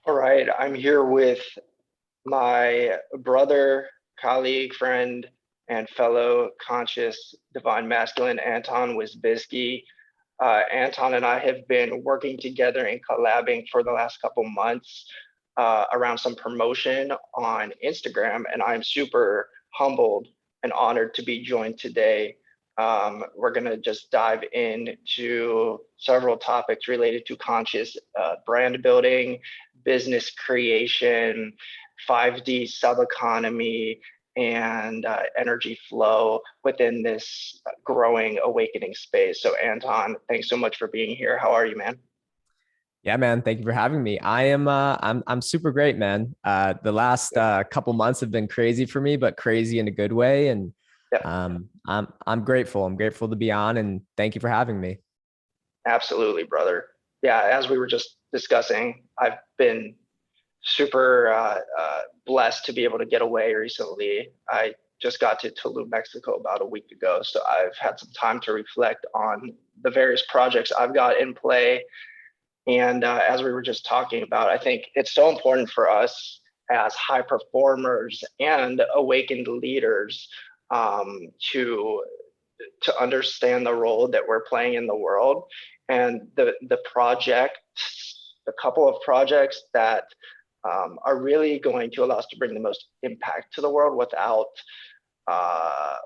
All right, I'm here with my brother, colleague, friend, and fellow conscious divine masculine, Anton Wisbiski. Anton and I have been working together and collabing for the last couple months around some promotion on Instagram, and I'm super humbled and honored to be joined today. We're going to just dive into several topics related to conscious brand building, business creation, 5D sub-economy, and energy flow within this growing awakening space. So Anton, thanks so much for being here. How are you, man? Yeah, man. Thank you for having me. I'm super great, man. The last couple months have been crazy for me, but crazy in a good way. And Yeah, I'm grateful. I'm grateful to be on, and thank you for having me. absolutely, brother. Yeah, as we were just discussing, I've been super blessed to be able to get away recently. I just got to Tulum, Mexico about a week ago. So I've had some time to reflect on the various projects I've got in play. And as we were just talking about, I think it's so important for us as high performers and awakened leaders um, to to understand the role that we're playing in the world. And the couple of projects that are really going to allow us to bring the most impact to the world uh,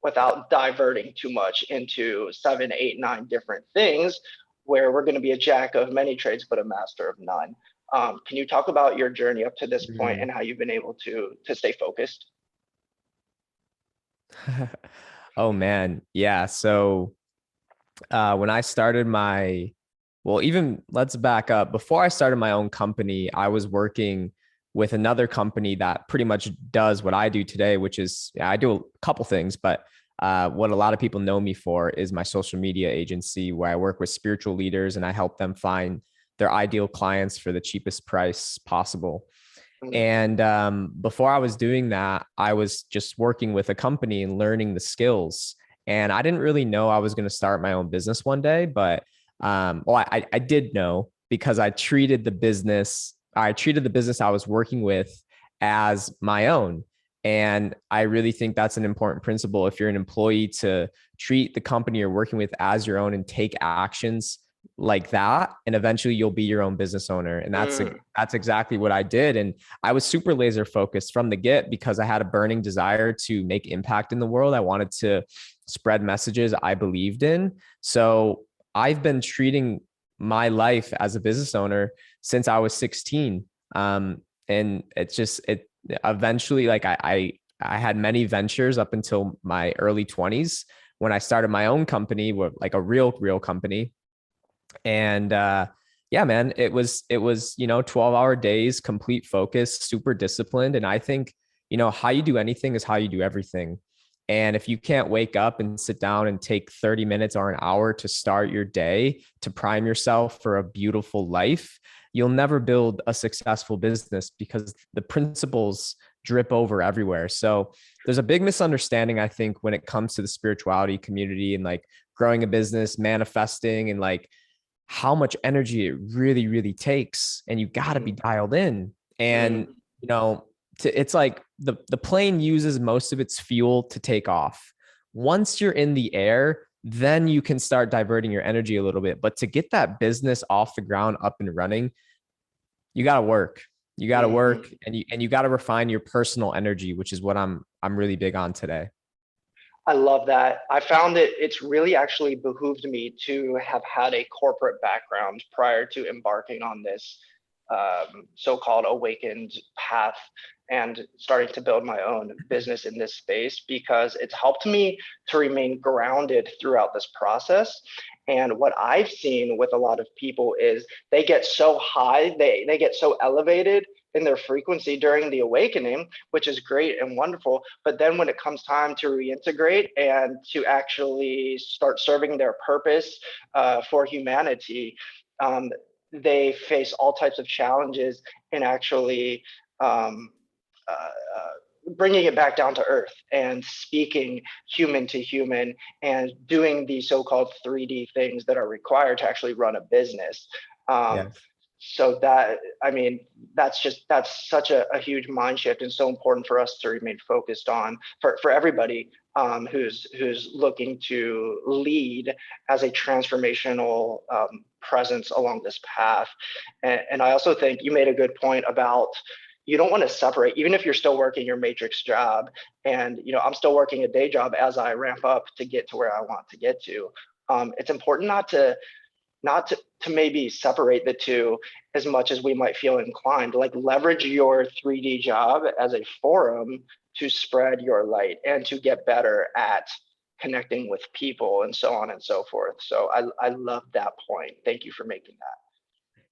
without diverting too much into seven, eight, nine different things, where we're going to be a jack of many trades but a master of none. Can you talk about your journey up to this point Mm. and how you've been able to stay focused? Oh man. Yeah. So when I started even let's back up. Before I started my own company, I was working with another company that pretty much does what I do today, which is I do a couple things, but what a lot of people know me for is my social media agency, where I work with spiritual leaders and I help them find their ideal clients for the cheapest price possible. Mm, And before I was doing that, I was just working with a company and learning the skills. And I didn't really know I was going to start my own business one day, but I did know because I treated the business I was working with as my own. And I really think that's an important principle if you're an employee to treat the company you're working with as your own and take actions like that, and eventually you'll be your own business owner. And mm, that's exactly what I did. And I was super laser focused from the get because I had a burning desire to make impact in the world. I wanted to spread messages I believed in. So I've been treating my life as a business owner since I was 16. And it's just it eventually like I had many ventures up until my early 20s when I started my own company, like a real company. And yeah, man, it was 12-hour days, complete focus, super disciplined. And I think how you do anything is how you do everything. And if you can't wake up and sit down and take 30 minutes or an hour to start your day to prime yourself for a beautiful life, you'll never build a successful business because the principles drip over everywhere. So there's a big misunderstanding, I think, when it comes to the spirituality community and like growing a business, manifesting, and like how much energy it really takes, and you got to be mm, dialed in. And mm. it's like the plane uses most of its fuel to take off. Once you're in the air, then you can start diverting your energy a little bit, but to get that business off the ground, up and running, you got to work. You got to work, Mhm. and you got to refine your personal energy, which is what I'm really big on today. I love that. I found that it's really actually behooved me to have had a corporate background prior to embarking on this so-called awakened path and starting to build my own business in this space, because it's helped me to remain grounded throughout this process. And what I've seen with a lot of people is they get so high, they get so elevated in their frequency during the awakening, which is great and wonderful. But then when it comes time to reintegrate and to actually start serving their purpose for humanity, um, they face all types of challenges in actually um, uh, uh, bringing it back down to earth and speaking human to human and doing the so-called 3D things that are required to actually run a business. Um, Yes. So that, I mean, that's such a huge mind shift, and so important for us to remain focused on, for everybody who's looking to lead as a transformational presence along this path. And I also think you made a good point about, you don't want to separate, even if you're still working your matrix job. And I'm still working a day job as I ramp up to get to where I want to get to. It's important not to maybe separate the two as much as we might feel inclined. Like, leverage your 3D job as a forum to spread your light and to get better at connecting with people and so on and so forth. So I love that point. Thank you for making that.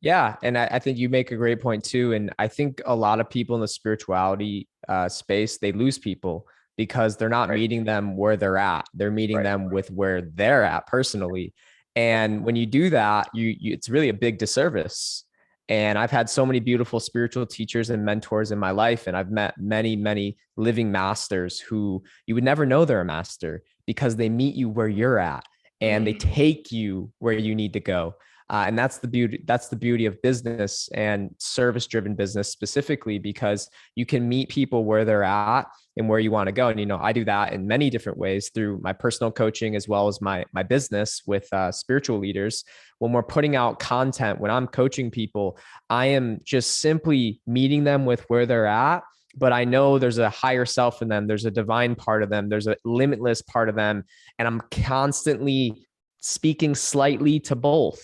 Yeah. And I think you make a great point too. And I think a lot of people in the spirituality space, they lose people because they're not Right. meeting them where they're at. They're meeting Right. them with where they're at personally. And when you do that, it's really a big disservice. And I've had so many beautiful spiritual teachers and mentors in my life. And I've met many, many living masters who you would never know they're a master because they meet you where you're at and they take you where you need to go. And that's the beauty. That's the beauty of business and service-driven business specifically, because you can meet people where they're at and where you want to go. And I do that in many different ways through my personal coaching as well as my business with spiritual leaders. When we're putting out content, when I'm coaching people, I am just simply meeting them with where they're at. But I know there's a higher self in them. There's a divine part of them. There's a limitless part of them, and I'm constantly speaking slightly to both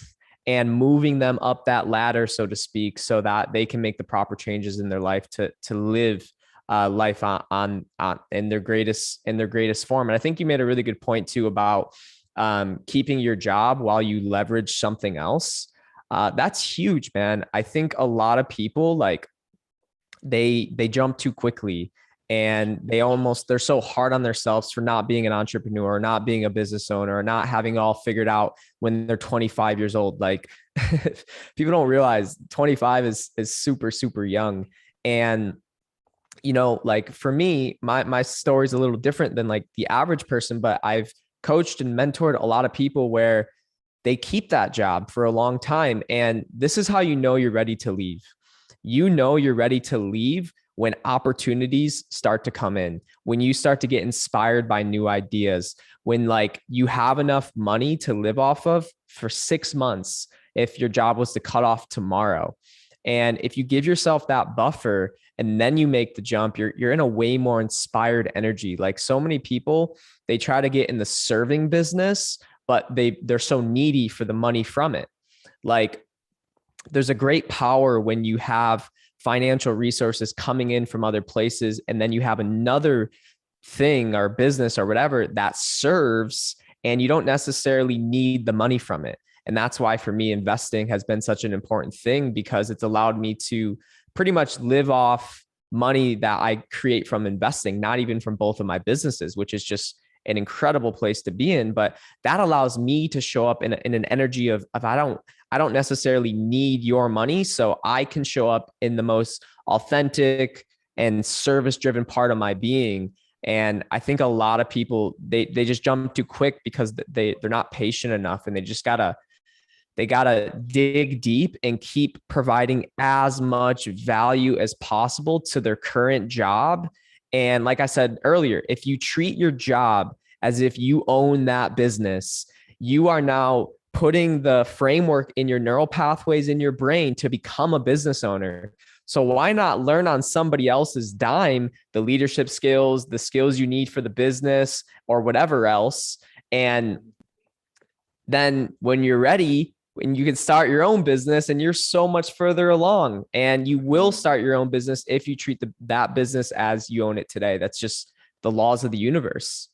and moving them up that ladder, so to speak, so that they can make the proper changes in their life to live life on in their greatest form. And I think you made a really good point too about keeping your job while you leverage something else. That's huge, man. I think a lot of people, like, they jump too quickly, and they're so hard on themselves for not being an entrepreneur, or not being a business owner, or not having it all figured out when they're 25 years old. Like, people don't realize 25 is super, super young. And like, for me, my story is a little different than like the average person, but I've coached and mentored a lot of people where they keep that job for a long time. And this is how you're ready to leave. You're ready to leave when opportunities start to come in, when you start to get inspired by new ideas, when, like, you have enough money to live off of for 6 months if your job was to cut off tomorrow. And if you give yourself that buffer and then you make the jump, you're in a way more inspired energy. Like, so many people, they try to get in the serving business, but they're so needy for the money from it. Like, there's a great power when you have financial resources coming in from other places, and then you have another thing or business or whatever that serves, and you don't necessarily need the money from it. And that's why, for me, investing has been such an important thing, because it's allowed me to pretty much live off money that I create from investing, not even from both of my businesses, which is just an incredible place to be in. But that allows me to show up in an energy of I don't necessarily need your money, so I can show up in the most authentic and service-driven part of my being. And I think a lot of people, they just jump too quick because they're not patient enough, and they gotta dig deep and keep providing as much value as possible to their current job. And like I said earlier, if you treat your job as if you own that business, you are now putting the framework in your neural pathways in your brain to become a business owner. So why not learn on somebody else's dime the leadership skills, the skills you need for the business or whatever else? And then when you're ready, when you can start your own business, and you're so much further along, and you will start your own business if you treat that business as you own it today. That's just the laws of the universe.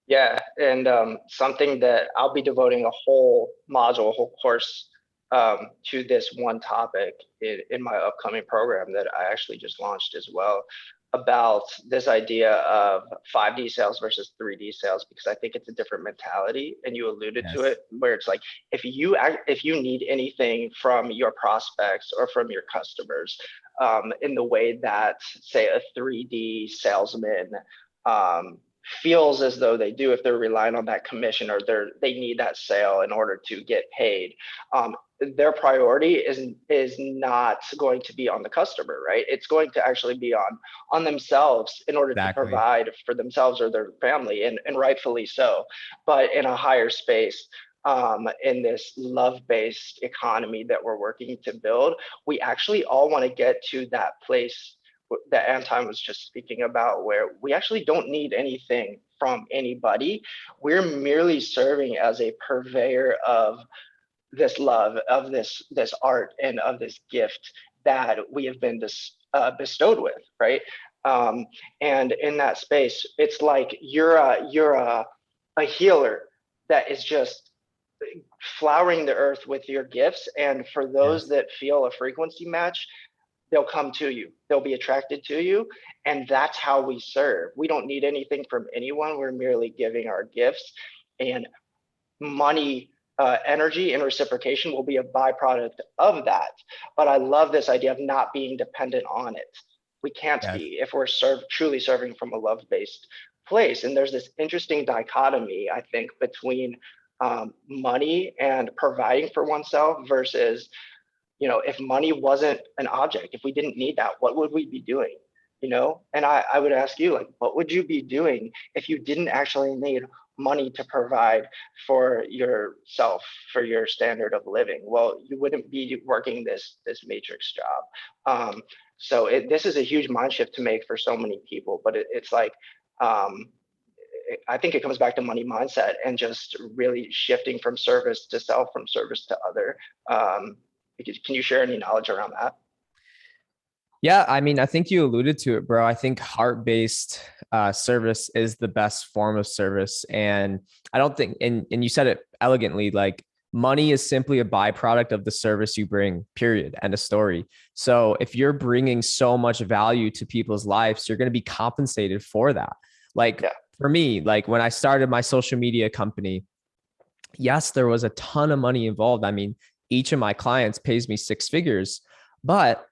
Yeah, and something that I'll be devoting a whole module, a whole course to this one topic in my upcoming program that I actually just launched as well, about this idea of 5D sales versus 3D sales, because I think it's a different mentality, and you alluded to Yes. it, where it's like, if you need anything from your prospects or from your customers, in the way that, say, a 3D salesman feels as though they do if they're relying on that commission, or they need that sale in order to get paid. Their priority is not going to be on the customer, right? It's going to actually be on themselves in order to Exactly. provide for themselves or their family, and rightfully so. But in a higher space, in this love-based economy that we're working to build, we actually all want to get to that place that Anton was just speaking about, where we actually don't need anything from anybody. We're merely serving as a purveyor of this love, of this art, and of this gift that we have been bestowed with, right? Um, and in that space, it's like you're a healer that is just flowering the earth with your gifts. And for those Yes. that feel a frequency match, they'll come to you, they'll be attracted to you. And that's how we serve. We don't need anything from anyone. We're merely giving our gifts, and money, energy, and reciprocation will be a byproduct of that. But I love this idea of not being dependent on it. We can't Yes. be if we're truly serving from a love-based place. And there's this interesting dichotomy, I think, between money and providing for oneself versus, if money wasn't an object, if we didn't need that, what would we be doing? And I would ask you, like, what would you be doing if you didn't actually need money to provide for yourself, for your standard of living? Well, you wouldn't be working this matrix job. So this is a huge mind shift to make for so many people, but it's like, um, I think it comes back to money mindset and just really shifting from service to self, from service to other. Um, can you share any knowledge around that? Yeah, I mean, I think you alluded to it, bro. I think heart-based service is the best form of service, and I don't think, and you said it elegantly, like money is simply a byproduct of the service you bring. Period. End of story. So if you're bringing so much value to people's lives, you're going to be compensated for that. Like Yeah. for me, like when I started my social media company, yes, there was a ton of money involved. I mean, each of my clients pays me six figures, but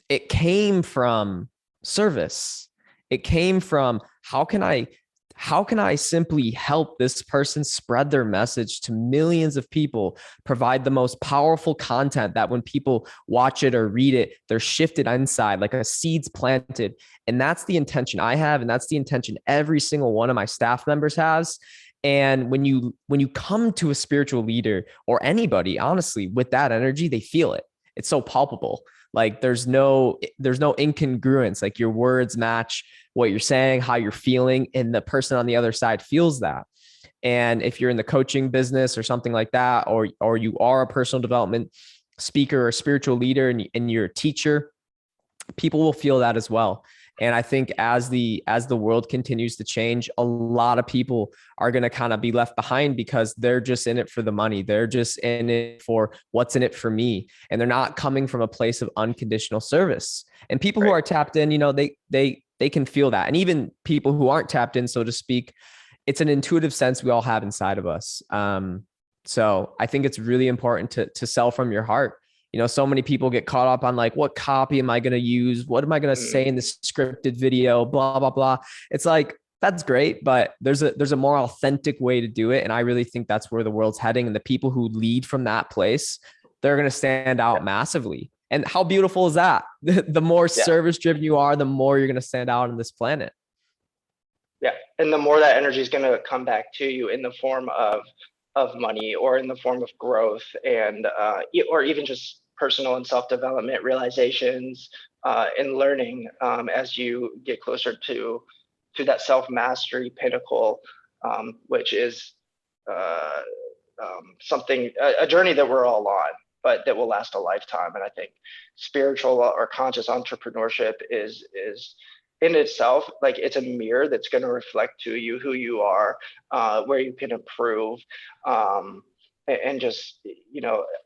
it came from service. It came from how can I simply help this person spread their message to millions of people, provide the most powerful content that when people watch it or read it, they're shifted inside like a seed's planted. And that's the intention I have. And that's the intention every single one of my staff members has. And when you come to a spiritual leader or anybody, honestly, with that energy, they feel it. It's so palpable. Like there's no incongruence. Like your words match what you're saying, how you're feeling, and the person on the other side feels that. And if you're in the coaching business or something like that, or you are a personal development speaker or spiritual leader, and you're a teacher, people will feel that as well. And I think as the world continues to change, a lot of people are going to kind of be left behind because they're just in it for the money. They're just in it for what's in it for me. And they're not coming from a place of unconditional service. And people who Right. are tapped in, they can feel that. And even people who aren't tapped in, so to speak, it's an intuitive sense we all have inside of us. So I think it's really important to sell from your heart. So many people get caught up on like, what copy am I going to use? What am I going to say in Mm, this scripted video? Blah, blah, blah. It's like, that's great, but there's a more authentic way to do it. And I really think that's where the world's heading. And the people who lead from that place, they're going to stand yeah. out massively. And how beautiful is that? The more Yeah. service driven you are, the more you're going to stand out on this planet. Yeah. And the more that energy is going to come back to you in the form of money, or in the form of growth, and or even just personal and self-development realizations, and learning, as you get closer to that self-mastery pinnacle, which is uh, something, a journey that we're all on, but that will last a lifetime. And I think spiritual or conscious entrepreneurship is in itself, like, it's a mirror that's going to reflect to you who you are, where you can improve, and just,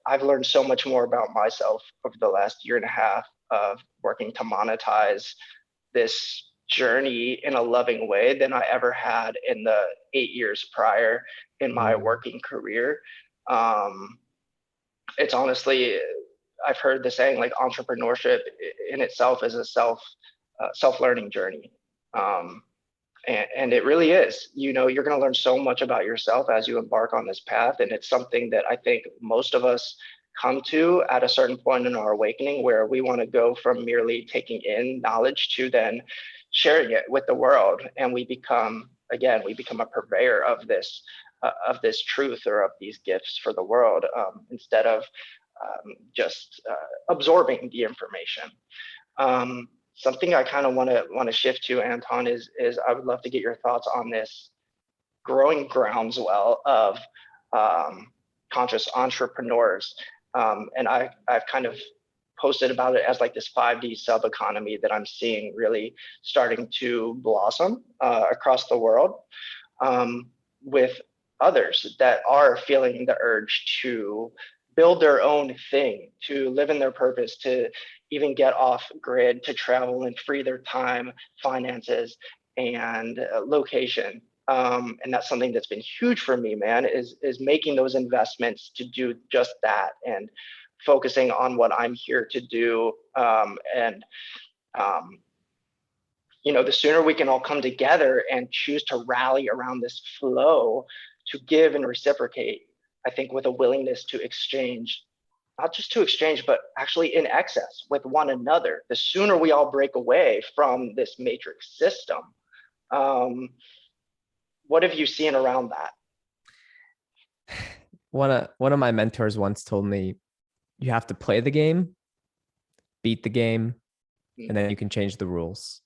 I've learned so much more about myself over the last year and a half of working to monetize this journey in a loving way than I ever had in the 8 years prior in my Mm. working career. Um, it's honestly, I've heard the saying, like, entrepreneurship in itself is a self learning journey. Um, And it really is. You know, you're going to learn so much about yourself as you embark on this path. And it's something that I think most of us come to at a certain point in our awakening, where we want to go from merely taking in knowledge to then sharing it with the world. And we become, again, we become a purveyor of this truth, or of these gifts for the world, instead of just absorbing the information. Something I kind of want to shift to, Anton, is I would love to get your thoughts on this growing groundswell of conscious entrepreneurs. And I've kind of posted about it as like this 5D sub economy that I'm seeing really starting to blossom across the world, with others that are feeling the urge to build their own thing, to live in their purpose, to even get off grid, to travel and free their time, finances, and location. And that's something that's been huge for me, man, is making those investments to do just that, and focusing on what I'm here to do. You know, the sooner we can all come together and choose to rally around this flow, to give and reciprocate, I think, with a willingness to exchange, not just to exchange, but actually in excess with one another, the sooner we all break away from this matrix system. What have you seen around that? One of my mentors once told me, you have to play the game, beat the game, and then you can change the rules.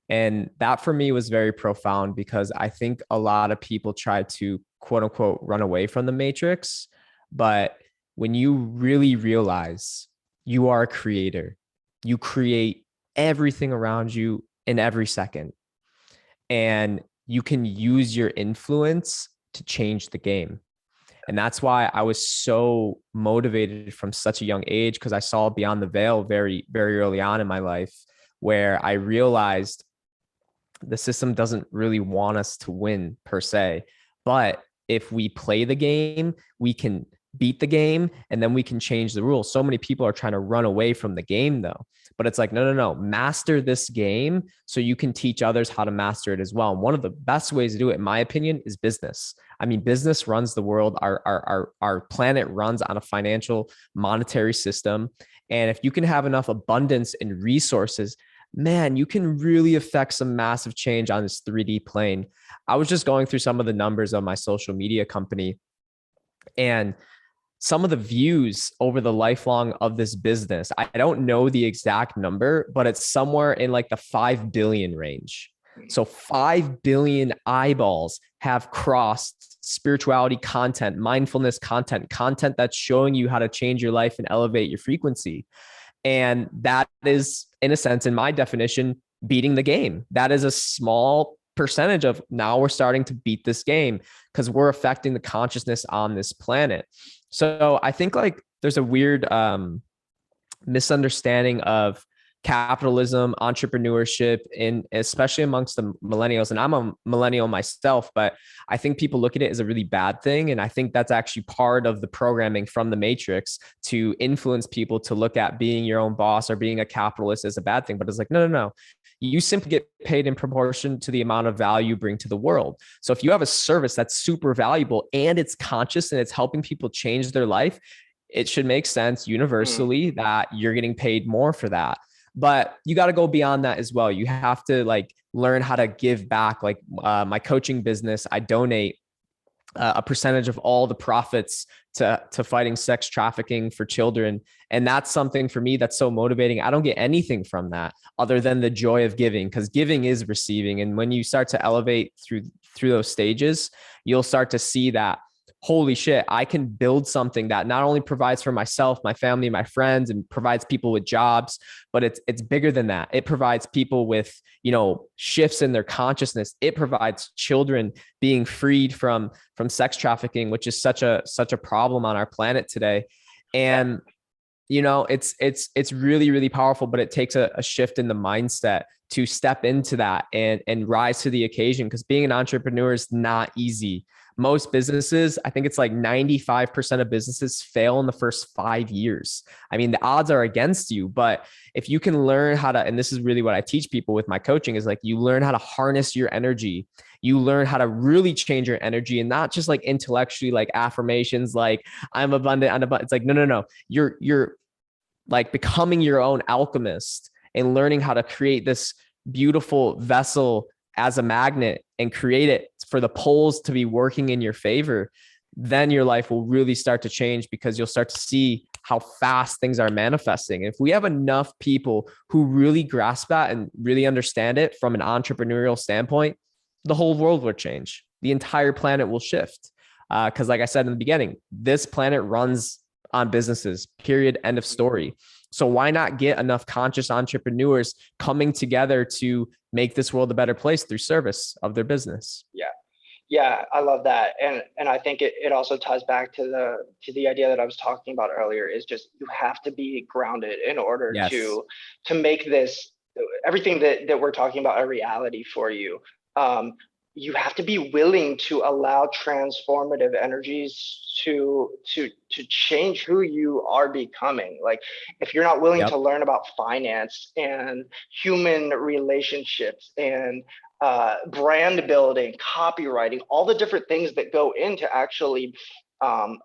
And that for me was very profound, because I think a lot of people try to quote unquote run away from the matrix. But when you really realize you are a creator, you create everything around you in every second, and you can use your influence to change the game. And that's why I was so motivated from such a young age, because I saw beyond the veil very, very early on in my life, where I realized the system doesn't really want us to win per se. But if we play the game, we can beat the game, and then we can change the rules. So many people are trying to run away from the game though. But it's like, no, master this game so you can teach others how to master it as well. And one of the best ways to do it, in my opinion, is business. I mean, business runs the world. Our planet runs on a financial monetary system. And if you can have enough abundance and resources, man, you can really affect some massive change on this 3D plane. I was just going through some of the numbers of my social media company, and some of the views over the lifelong of this business, I don't know the exact number, but it's somewhere in like the 5 billion range. So 5 billion eyeballs have crossed spirituality content, mindfulness content, content that's showing you how to change your life and elevate your frequency. And that is, in a sense, in my definition, beating the game. That is a small percentage of, now we're starting to beat this game because we're affecting the consciousness on this planet. So I think like there's a weird misunderstanding of capitalism, entrepreneurship, and especially amongst the millennials. And I'm a millennial myself, but I think people look at it as a really bad thing. And I think that's actually part of the programming from the Matrix to influence people to look at being your own boss or being a capitalist as a bad thing. But it's like, no. You simply get paid in proportion to the amount of value you bring to the world. So if you have a service that's super valuable and it's conscious and it's helping people change their life, it should make sense universally that you're getting paid more for that. But you got to go beyond that as well. You have to like learn how to give back. Like my coaching business, I donate a percentage of all the profits to fighting sex trafficking for children. And that's something for me that's so motivating. I don't get anything from that other than the joy of giving, because giving is receiving. And when you start to elevate through those stages, you'll start to see that, holy shit, I can build something that not only provides for myself, my family, my friends, and provides people with jobs, but it's bigger than that. It provides people with, shifts in their consciousness. It provides children being freed from sex trafficking, which is such a problem on our planet today. And it's really, really powerful, but it takes a shift in the mindset to step into that and rise to the occasion, because being an entrepreneur is not easy. Most businesses, I think it's like 95% of businesses fail in the first 5 years. I mean, the odds are against you, but if you can learn how to, and this is really what I teach people with my coaching, is like you learn how to harness your energy. You learn how to really change your energy, and not just like intellectually, like affirmations, like I'm abundant, I'm abundant. It's like, no. You're like becoming your own alchemist and learning how to create this beautiful vessel as a magnet and create it for the poles to be working in your favor. Then your life will really start to change, because you'll start to see how fast things are manifesting. If we have enough people who really grasp that and really understand it from an entrepreneurial standpoint, the whole world will change. The entire planet will shift. Because like I said in the beginning, this planet runs on businesses, period, end of story. So why not get enough conscious entrepreneurs coming together to make this world a better place through service of their business? Yeah. Yeah, I love that. And I think it also ties back to the idea that I was talking about earlier, is just you have to be grounded in order Yes. to make this, everything that we're talking about, a reality for you. You have to be willing to allow transformative energies to change who you are becoming. Like, if you're not willing to Yep. learn about finance and human relationships and brand building, copywriting, all the different things that go into actually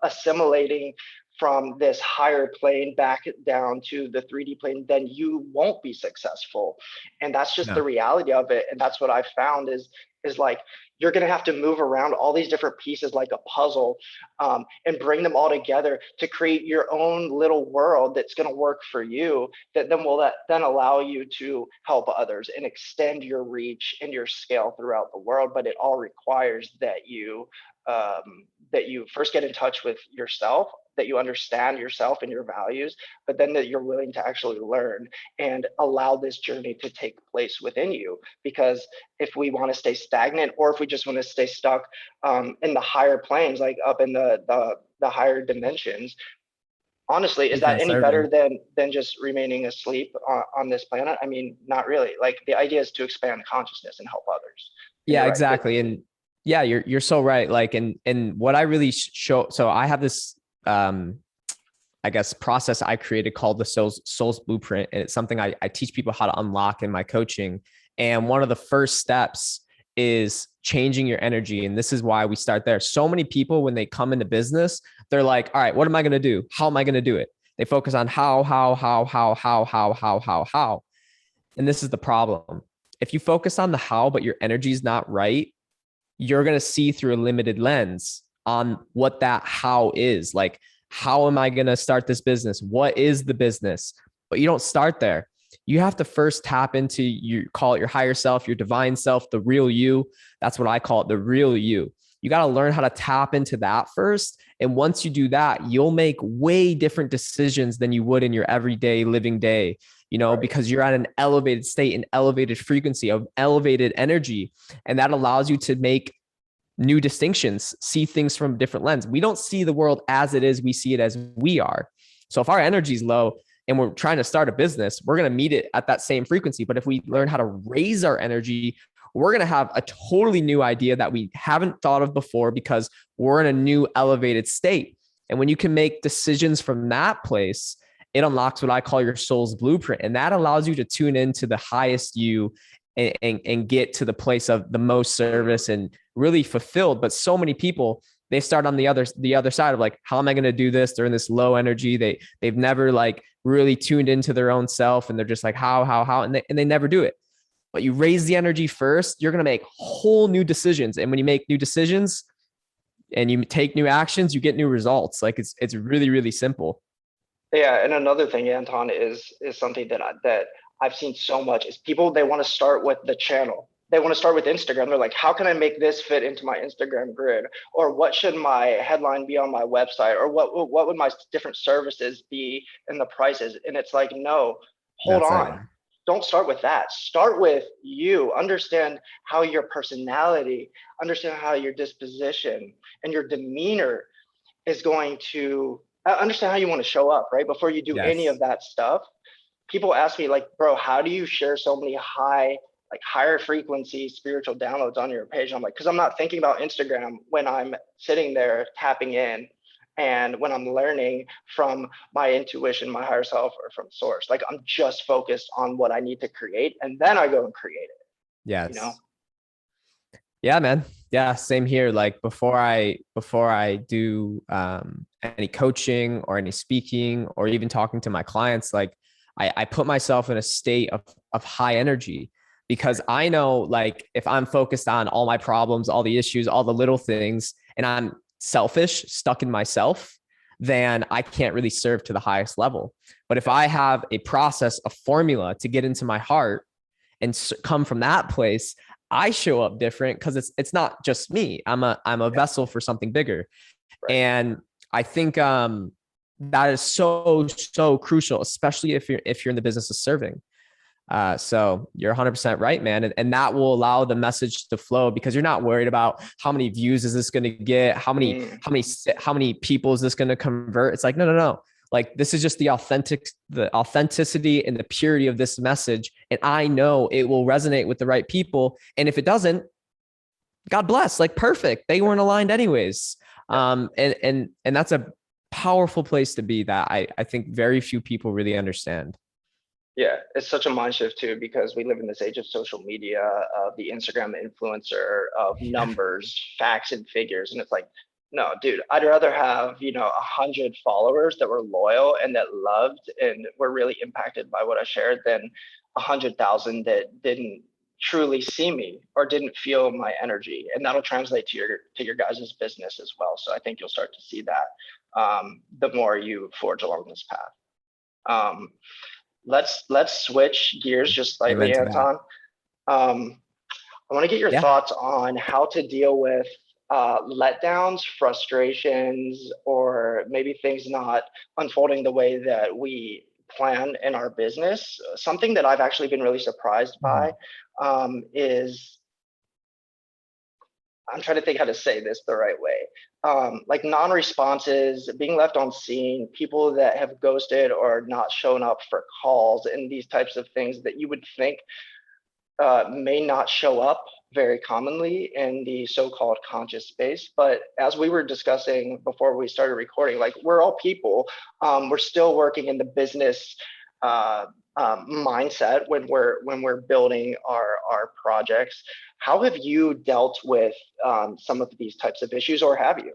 assimilating from this higher plane back down to the 3D plane, then you won't be successful. And that's just the No. reality of it. And that's what I found is like, you're going to have to move around all these different pieces like a puzzle, and bring them all together to create your own little world that's going to work for you, that then will then allow you to help others and extend your reach and your scale throughout the world. But it all requires that you first get in touch with yourself, that you understand yourself and your values, but then that you're willing to actually learn and allow this journey to take place within you. Because if we want to stay stagnant, or if we just want to stay stuck in the higher planes, like up in the higher dimensions, honestly, is We that can't any serve better you. than just remaining asleep on this planet? I mean, not really. Like, the idea is to expand consciousness and help others. And Yeah, you're right. exactly. And yeah, you're so right. Like, and what I really show, so I have this I guess process I created called the Souls Blueprint. And it's something I teach people how to unlock in my coaching. And one of the first steps is changing your energy. And this is why we start there. So many people, when they come into business, they're like, all right, what am I going to do? How am I going to do it? They focus on how. And this is the problem. If you focus on the how, but your energy is not right, you're going to see through a limited lens on what that how is. Like, how am I going to start this business? What is the business? But you don't start there. You have to first tap into, you call it your higher self, your divine self, the real you. That's what I call it, the real you. You got to learn how to tap into that first. And once you do that, you'll make way different decisions than you would in your everyday living day, Right. because you're at an elevated state, an elevated frequency of elevated energy. And that allows you to make new distinctions, see things from a different lens. We don't see the world as it is, we see it as we are. So if our energy is low and we're trying to start a business, we're going to meet it at that same frequency. But if we learn how to raise our energy, we're going to have a totally new idea that we haven't thought of before, because we're in a new elevated state. And when you can make decisions from that place, it unlocks what I call your soul's blueprint. And that allows you to tune into the highest you, and get to the place of the most service and really fulfilled. But so many people, they start on the other side of like, how am I going to do this? They're in this low energy. They've never like really tuned into their own self, and they're just like, how, and they never do it. But you raise the energy first, you're going to make whole new decisions. And when you make new decisions and you take new actions, you get new results. Like, it's really, really simple. Yeah, and another thing, Anton, is something that I've seen so much is people, they want to start with the channel. They want to start with Instagram. They're like, how can I make this fit into my Instagram grid? Or what should my headline be on my website? Or what would my different services be and the prices? And it's like, no, hold That's it. on. Don't start with that. Start with you. Understand how your personality, understand how your disposition and your demeanor is going to understand how you want to show up, right? Before you do any Yes. of that stuff. People ask me like, bro, how do you share so many high like higher frequency spiritual downloads on your page. I'm like, because I'm not thinking about Instagram when I'm sitting there tapping in and when I'm learning from my intuition, my higher self, or from source. Like I'm just focused on what I need to create, and then I go and create it, you know? Yes. Yeah, man. Yeah, same here. Like before I do any coaching or any speaking or even talking to my clients, like I put myself in a state of high energy, because I know, like, if I'm focused on all my problems, all the issues, all the little things, and I'm selfish, stuck in myself, then I can't really serve to the highest level. But if I have a process, a formula to get into my heart and come from that place, I show up different, because it's not just me. I'm a vessel for something bigger. Right. And I think that is so crucial, especially if you're in the business of serving. So you're 100% right, man. And that will allow the message to flow, because you're not worried about how many views is this going to get? How many people is this going to convert? It's like, no. Like, this is just the authenticity and the purity of this message. And I know it will resonate with the right people. And if it doesn't, God bless, like, perfect. They weren't aligned anyways. And that's a powerful place to be, that I think very few people really understand. Yeah, it's such a mind shift too, because we live in this age of social media, of the Instagram influencer, of numbers, facts, and figures. And it's like, no, dude, I'd rather have, 100 followers that were loyal and that loved and were really impacted by what I shared than 100,000 that didn't truly see me or didn't feel my energy. And that'll translate to your guys' business as well. So I think you'll start to see that the more you forge along this path. Let's switch gears just slightly, Anton. I want to get your thoughts on how to deal with letdowns, frustrations, or maybe things not unfolding the way that we plan in our business. Something that I've actually been really surprised by is, I'm trying to think how to say this the right way. Like non-responses, being left on scene, people that have ghosted or not shown up for calls, and these types of things that you would think may not show up very commonly in the so-called conscious space. But as we were discussing before we started recording, like, we're all people. We're still working in the business mindset when we're building our projects. How have you dealt with some of these types of issues, or have you?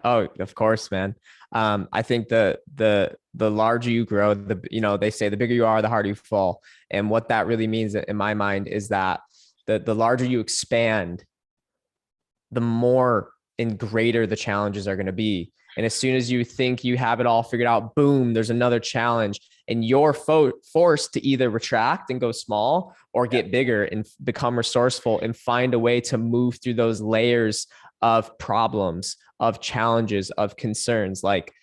Oh, of course, man. I think the larger you grow, they say the bigger you are, the harder you fall. And what that really means in my mind is that the larger you expand, the more and greater the challenges are going to be. And as soon as you think you have it all figured out, boom, there's another challenge, and you're forced to either retract and go small, or get bigger and become resourceful and find a way to move through those layers of problems, of challenges, of concerns. Like,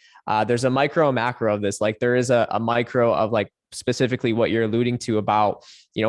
there's a micro and macro of this. Like, there is a micro of, like, specifically what you're alluding to about,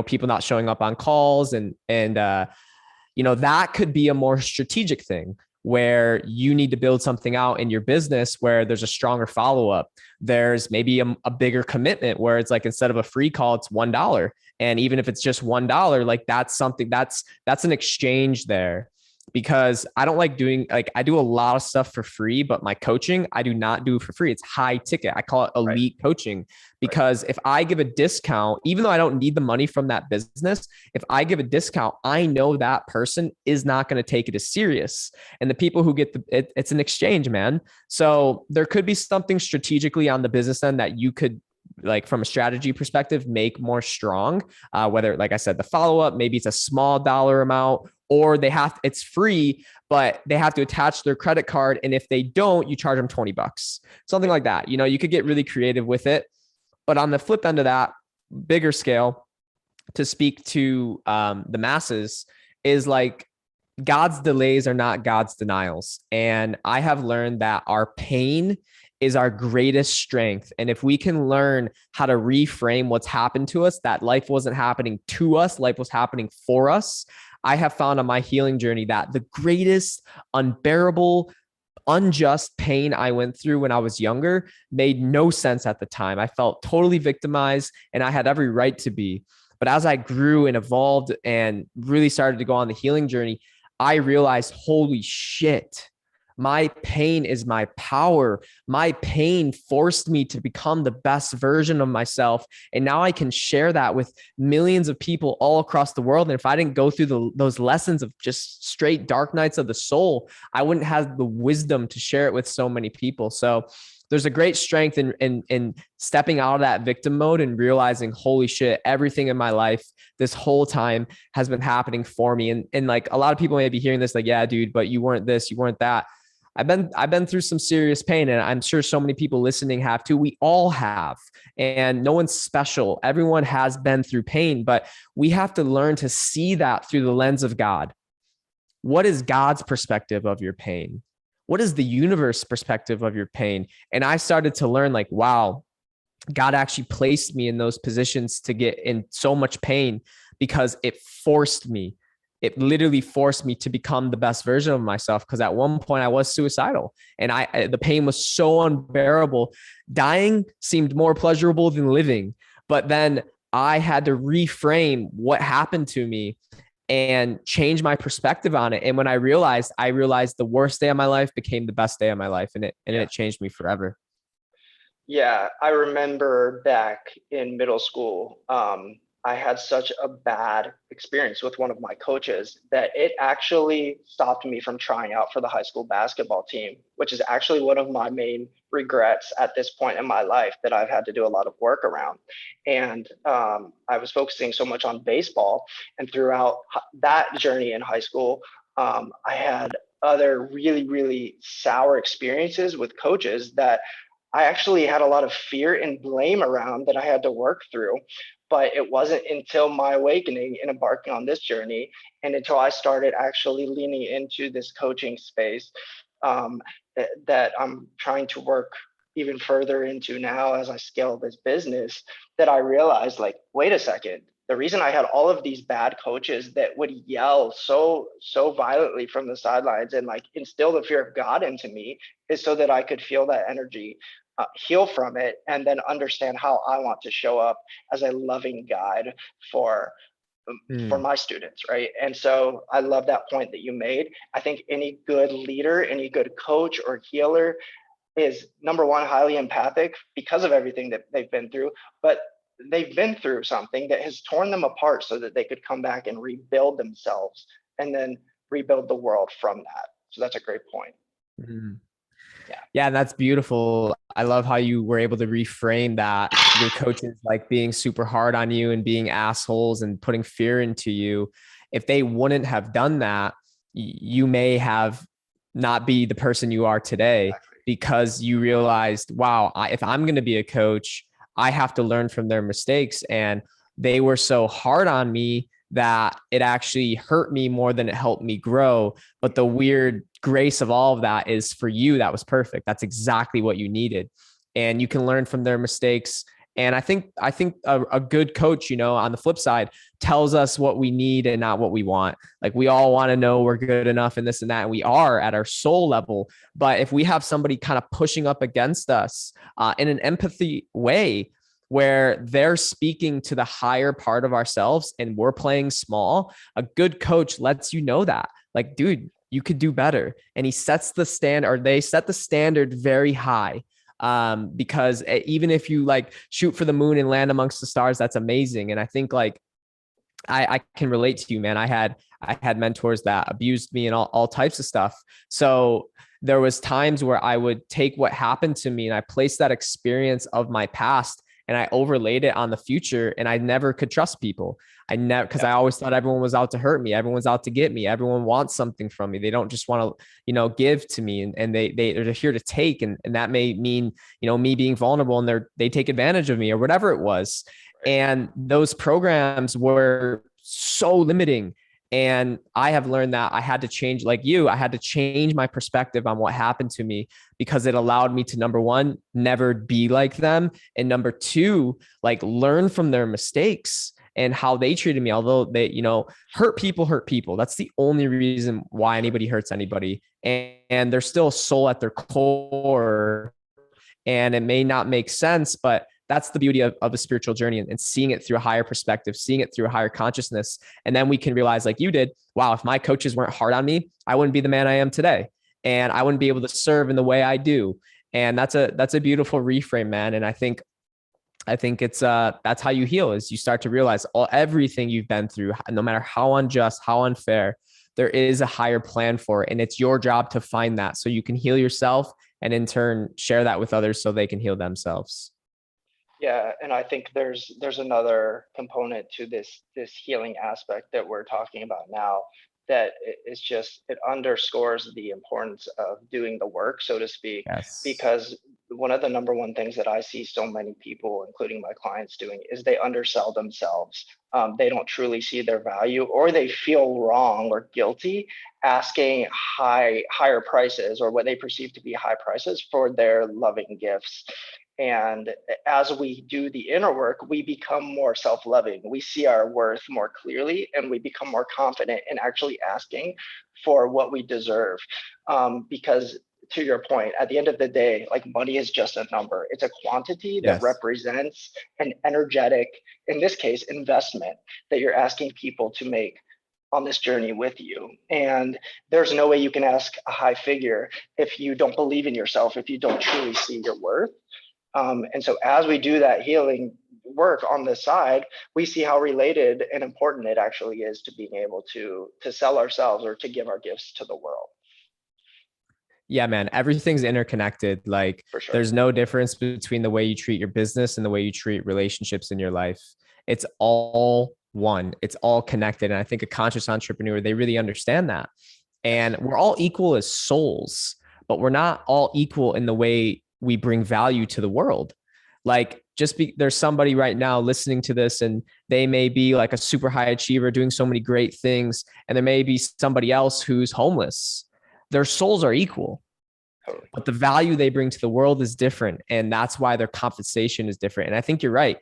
people not showing up on calls, and that could be a more strategic thing, where you need to build something out in your business where there's a stronger follow-up. There's maybe a bigger commitment where it's like, instead of a free call, it's $1. And even if it's just $1, like, that's something that's an exchange there. Because I don't like doing, like, I do a lot of stuff for free, but my coaching, I do not do for free. It's high ticket. I call it elite coaching, because if I give a discount, even though I don't need the money from that business, if I give a discount, I know that person is not going to take it as serious. And the people who get it's an exchange, man. So there could be something strategically on the business end that you could, like, from a strategy perspective, make more strong, whether, like I said, the follow-up, maybe it's a small dollar amount, or it's free, but they have to attach their credit card. And if they don't, you charge them $20, something like that. You could get really creative with it. But on the flip end of that, bigger scale, to speak to the masses, is like, God's delays are not God's denials. And I have learned that our pain is our greatest strength. And if we can learn how to reframe what's happened to us, that life wasn't happening to us, life was happening for us. I have found on my healing journey that the greatest unbearable, unjust pain I went through when I was younger made no sense at the time. I felt totally victimized, and I had every right to be. But as I grew and evolved and really started to go on the healing journey, I realized, holy shit, my pain is my power. My pain forced me to become the best version of myself. And now I can share that with millions of people all across the world. And if I didn't go through those lessons of just straight dark nights of the soul, I wouldn't have the wisdom to share it with so many people. So there's a great strength in stepping out of that victim mode and realizing, holy shit, everything in my life this whole time has been happening for me. And like a lot of people may be hearing this, like, yeah, dude, but you weren't this, you weren't that. I've been through some serious pain, and I'm sure so many people listening have too. We all have, and no one's special. Everyone has been through pain, but we have to learn to see that through the lens of God. What is God's perspective of your pain? What is the universe perspective of your pain? And I started to learn, like, wow, God actually placed me in those positions to get in so much pain because it forced me. It literally forced me to become the best version of myself. Because at one point I was suicidal, and the pain was so unbearable. Dying seemed more pleasurable than living. But then I had to reframe what happened to me and change my perspective on it. And when I realized the worst day of my life became the best day of my life, and it changed me forever. Yeah, I remember back in middle school, I had such a bad experience with one of my coaches that it actually stopped me from trying out for the high school basketball team, which is actually one of my main regrets at this point in my life that I've had to do a lot of work around. And I was focusing so much on baseball, and throughout that journey in high school, I had other really, really sour experiences with coaches that I actually had a lot of fear and blame around that I had to work through. But it wasn't until my awakening and embarking on this journey, and until I started actually leaning into this coaching space, um, that I'm trying to work even further into now as I scale this business, that I realized, like, wait a second. The reason I had all of these bad coaches that would yell so violently from the sidelines and like instill the fear of God into me is so that I could feel that energy, heal from it, and then understand how I want to show up as a loving guide for for Mm. my students, right? And so I love that point that you made. I think any good leader, any good coach or healer is, number one, highly empathic because of everything that they've been through, but they've been through something that has torn them apart so that they could come back and rebuild themselves and then rebuild the world from that. So that's a great point. Mm. Yeah. Yeah, that's beautiful. I love how you were able to reframe that your coaches like being super hard on you and being assholes and putting fear into you. If they wouldn't have done that, you may have not be the person you are today Exactly. because you realized, wow, if I'm going to be a coach, I have to learn from their mistakes. And they were so hard on me that it actually hurt me more than it helped me grow. But the weird grace of all of that is for you, that was perfect. That's exactly what you needed. And you can learn from their mistakes. And I think a good coach, on the flip side, tells us what we need and not what we want. Like we all want to know we're good enough and this and that. And we are at our soul level. But if we have somebody kind of pushing up against us in an empathy way, where they're speaking to the higher part of ourselves and we're playing small, a good coach lets you know that, like, dude, you could do better. And he sets the standard, or they set the standard very high. Because even if you like shoot for the moon and land amongst the stars, that's amazing. And I think like I can relate to you, man. I had mentors that abused me and all types of stuff. So there was times where I would take what happened to me and I placed that experience of my past and I overlaid it on the future, and I never could trust people. I never, because I always thought everyone was out to hurt me. Everyone's out to get me. Everyone wants something from me. They don't just want to, give to me, and they're here to take. And that may mean, me being vulnerable, and they take advantage of me or whatever it was. And those programs were so limiting. And I have learned that I had to change, like you, I had to change my perspective on what happened to me, because it allowed me to, number one, never be like them. And number two, like learn from their mistakes and how they treated me. Although they, hurt people. That's the only reason why anybody hurts anybody. And they're still a soul at their core. And it may not make sense, but that's the beauty of a spiritual journey, and seeing it through a higher perspective, seeing it through a higher consciousness. And then we can realize, like you did, wow, if my coaches weren't hard on me, I wouldn't be the man I am today. And I wouldn't be able to serve in the way I do. And that's a beautiful reframe, man. And I think it's that's how you heal, is you start to realize everything you've been through, no matter how unjust, how unfair, there is a higher plan for it. And it's your job to find that so you can heal yourself, and in turn share that with others so they can heal themselves. Yeah, and I think there's another component to this healing aspect that we're talking about now, that is just, it underscores the importance of doing the work, so to speak. Yes. Because one of the number one things that I see so many people, including my clients, doing is they undersell themselves. They don't truly see their value, or they feel wrong or guilty asking higher prices, or what they perceive to be high prices, for their loving gifts. And as we do the inner work, we become more self-loving. We see our worth more clearly, and we become more confident in actually asking for what we deserve. Because to your point, at the end of the day, like, money is just a number. It's a quantity that represents an energetic, in this case, investment that you're asking people to make on this journey with you. And there's no way you can ask a high figure if you don't believe in yourself, if you don't truly see your worth. And so as we do that healing work on the side, we see how related and important it actually is to being able to sell ourselves, or to give our gifts to the world. Yeah, man, everything's interconnected. Like, For sure. There's no difference between the way you treat your business and the way you treat relationships in your life. It's all one, it's all connected. And I think a conscious entrepreneur, they really understand that. And we're all equal as souls, but we're not all equal in the way we bring value to the world. Like, there's somebody right now listening to this, and they may be like a super high achiever doing so many great things. And there may be somebody else who's homeless. Their souls are equal, but the value they bring to the world is different. And that's why their compensation is different. And I think you're right.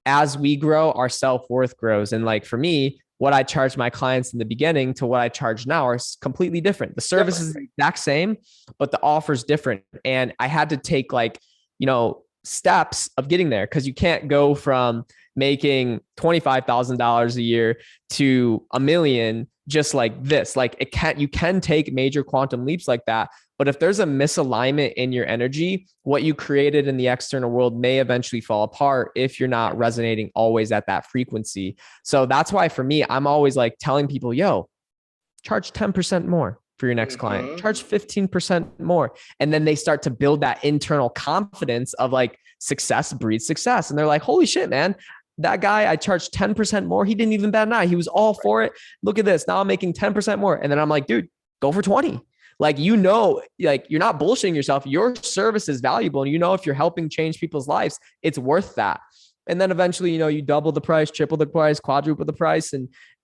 As we grow, our self-worth grows. And like, for me, what I charge my clients in the beginning to what I charge now are completely different. The service is the exact same, but the offer is different. And I had to take, like, steps of getting there, because you can't go from making $25,000 a year to $1 million just like this. Like, you can take major quantum leaps like that. But if there's a misalignment in your energy, what you created in the external world may eventually fall apart if you're not resonating always at that frequency. So that's why, for me, I'm always like telling people, yo, charge 10% more for your next client, charge 15% more. And then they start to build that internal confidence of, like, success breeds success. And they're like, holy shit, man, that guy, I charged 10% more. He didn't even bat an eye. He was all for it. Look at this. Now I'm making 10% more. And then I'm like, dude, go for 20. Like, you're not bullshitting yourself. Your service is valuable. And if you're helping change people's lives, it's worth that. And then eventually, you double the price, triple the price, quadruple the price,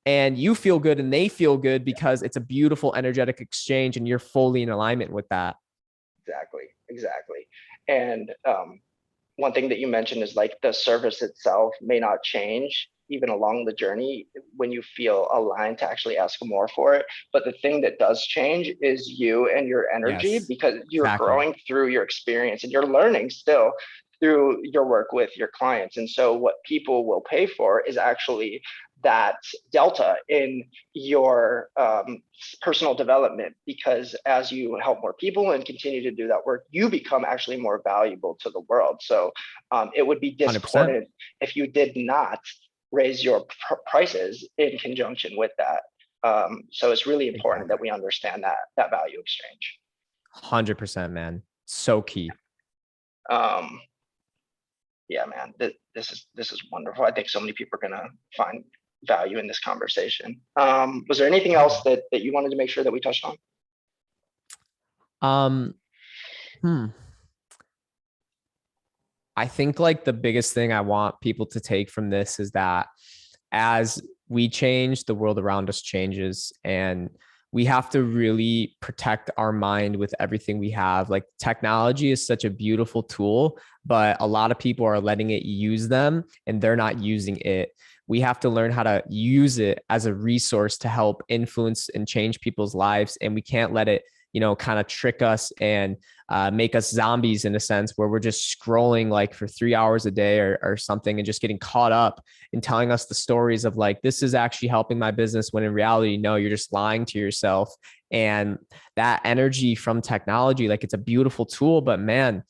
and you feel good and they feel good, because it's a beautiful energetic exchange and you're fully in alignment with that. Exactly. And one thing that you mentioned is, like, the service itself may not change even along the journey when you feel aligned to actually ask more for it. But the thing that does change is you and your energy, because you're growing through your experience, and you're learning still through your work with your clients. And so what people will pay for is actually that delta in your personal development, because as you help more people and continue to do that work, you become actually more valuable to the world. So it would be discordant 100% if you did not raise your prices in conjunction with that. So it's really important that we understand that value exchange. 100%, man. So key. Yeah, man, this is wonderful. I think so many people are gonna find value in this conversation. Was there anything else that you wanted to make sure that we touched on? I think, like, the biggest thing I want people to take from this is that as we change, the world around us changes, and we have to really protect our mind with everything we have. Like, technology is such a beautiful tool, but a lot of people are letting it use them and they're not using it. We have to learn how to use it as a resource to help influence and change people's lives. And we can't let it, kind of trick us and make us zombies in a sense, where we're just scrolling like for 3 hours a day or something, and just getting caught up in telling us the stories of like, this is actually helping my business, when in reality, no, you're just lying to yourself. And that energy from technology, like, it's a beautiful tool, but man,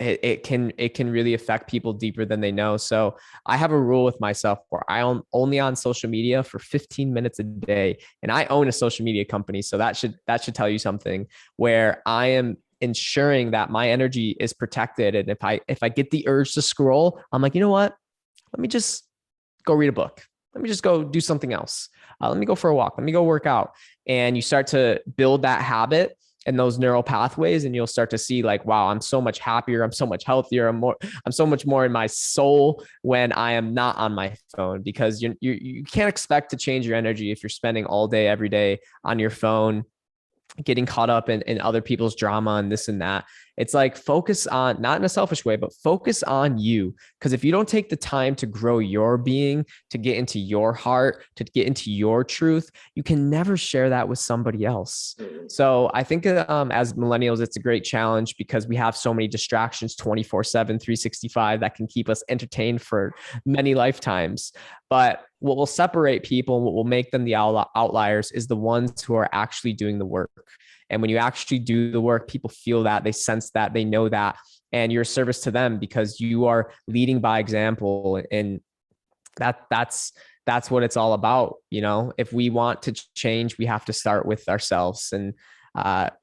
it can really affect people deeper than they know. So I have a rule with myself where I am only on social media for 15 minutes a day, and I own a social media company. So that should tell you something, where I am ensuring that my energy is protected. And if I get the urge to scroll, I'm like, you know what? Let me just go read a book. Let me just go do something else. Let me go for a walk. Let me go work out. And you start to build that habit and those neural pathways, and you'll start to see like, wow, I'm so much happier. I'm so much healthier. I'm so much more in my soul when I am not on my phone, because you can't expect to change your energy if you're spending all day, every day on your phone, getting caught up in other people's drama and this and that. It's like, focus on, not in a selfish way, but focus on you. Because if you don't take the time to grow your being, to get into your heart, to get into your truth, you can never share that with somebody else. So I think as millennials, it's a great challenge, because we have so many distractions 24/7, 365 that can keep us entertained for many lifetimes. But what will separate people and what will make them the outliers is the ones who are actually doing the work. And when you actually do the work, people feel that, they sense that, they know that, and you're a service to them because you are leading by example. And that's what it's all about. You know, if we want to change, we have to start with ourselves. And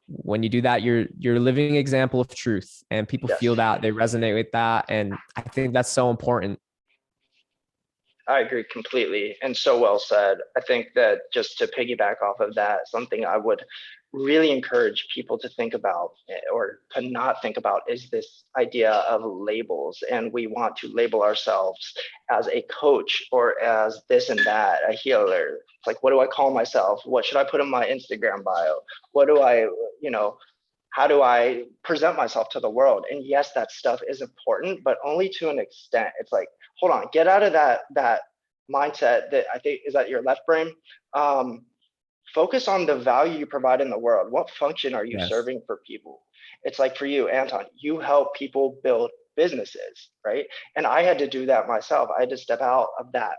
when you do that, you're a living example of truth, and people feel that, they resonate with that. And I think that's so important. I agree completely, and so well said. I think that, just to piggyback off of that, something I would really encourage people to think about, or to not think about, is this idea of labels. And we want to label ourselves as a coach, or as this and that, a healer. It's like, what do I call myself? What should I put in my Instagram bio? What do I, how do I present myself to the world? And yes, that stuff is important, but only to an extent. It's like, hold on, get out of that mindset that, I think, is that your left brain. Focus on the value you provide in the world. What function are you Yes. serving for people? It's like, for you, Anton, you help people build businesses, right? And I had to do that myself. I had to step out of that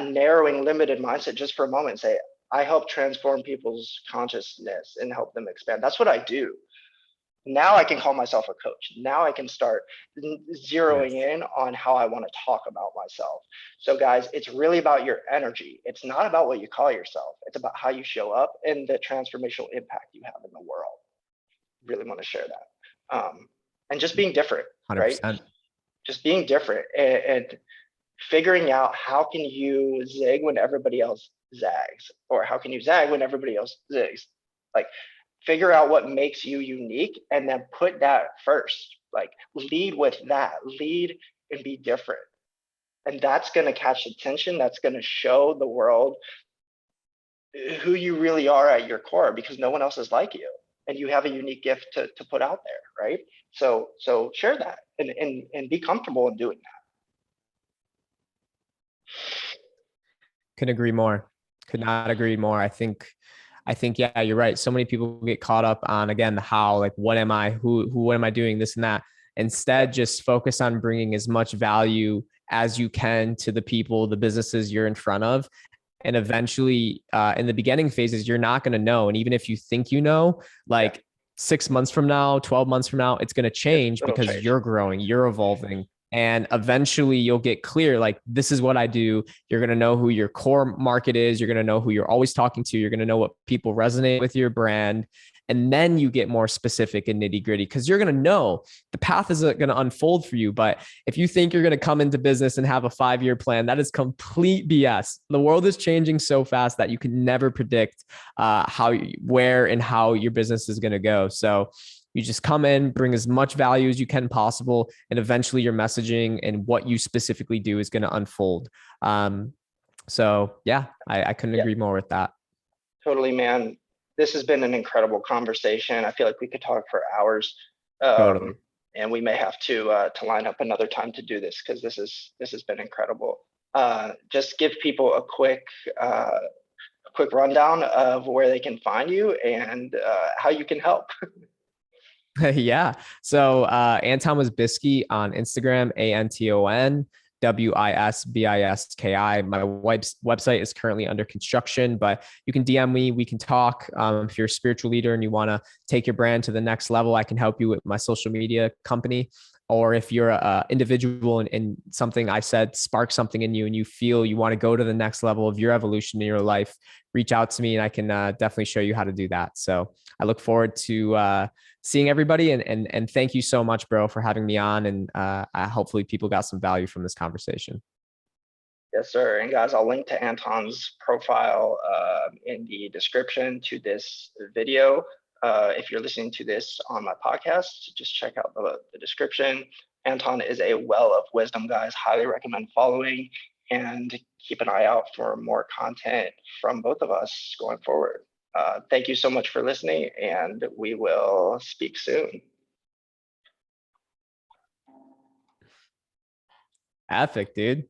narrowing, limited mindset just for a moment and say, I help transform people's consciousness and help them expand. That's what I do. Now I can call myself a coach. Now I can start zeroing Yes. in on how I want to talk about myself. So guys, it's really about your energy. It's not about what you call yourself. It's about how you show up and the transformational impact you have in the world. Really want to share that. And just being different, right? 100%. Just being different, and figuring out, how can you zig when everybody else zags, or how can you zag when everybody else zigs? Like, figure out what makes you unique, and then put that first. Like, lead with that. Lead and be different. And that's going to catch attention. That's going to show the world who you really are at your core, because no one else is like you. And you have a unique gift to put out there, right? So share that, and be comfortable in doing that. Couldn't agree more. Could not agree more. I think, yeah, you're right. So many people get caught up on, again, the how, like, what am I, what am I doing, this and that. Instead, just focus on bringing as much value as you can to the people, the businesses you're in front of. And eventually, in the beginning phases, you're not going to know. And even if you think you know, Yeah, like 6 months from now, 12 months from now, it's going to change it'll because change. you're growing, you're evolving. And eventually you'll get clear, like, this is what I do. You're going to know who your core market is. You're going to know who you're always talking to. You're going to know what people resonate with your brand. And then you get more specific and nitty gritty, because you're going to know the path is going to unfold for you. But if you think you're going to come into business and have a 5-year plan, that is complete BS. The world is changing so fast that you can never predict where and how your business is going to go. So you just come in, bring as much value as you can possible, and eventually your messaging and what you specifically do is going to unfold. So yeah, I couldn't Yeah, agree more with that. totally, man. This has been an incredible conversation. I feel like we could talk for hours, Totally. and we may have to line up another time to do this, because this has been incredible. Just give people a quick rundown of where they can find you, and how you can help. Yeah. So Anton Wisbiski on Instagram, ANtonWisbiski. My website is currently under construction, but you can DM me. We can talk. If you're a spiritual leader and you want to take your brand to the next level, I can help you with my social media company. Or if you're an individual and something I said sparks something in you and you feel you want to go to the next level of your evolution in your life, reach out to me and I can definitely show you how to do that. So I look forward to seeing everybody and thank you so much, bro, for having me on. And hopefully people got some value from this conversation. Yes, sir. And guys, I'll link to Anton's profile in the description to this video. If you're listening to this on my podcast, just check out the description. Anton is a well of wisdom, guys. Highly recommend following and keep an eye out for more content from both of us going forward. Thank you so much for listening, and we will speak soon. Epic, dude.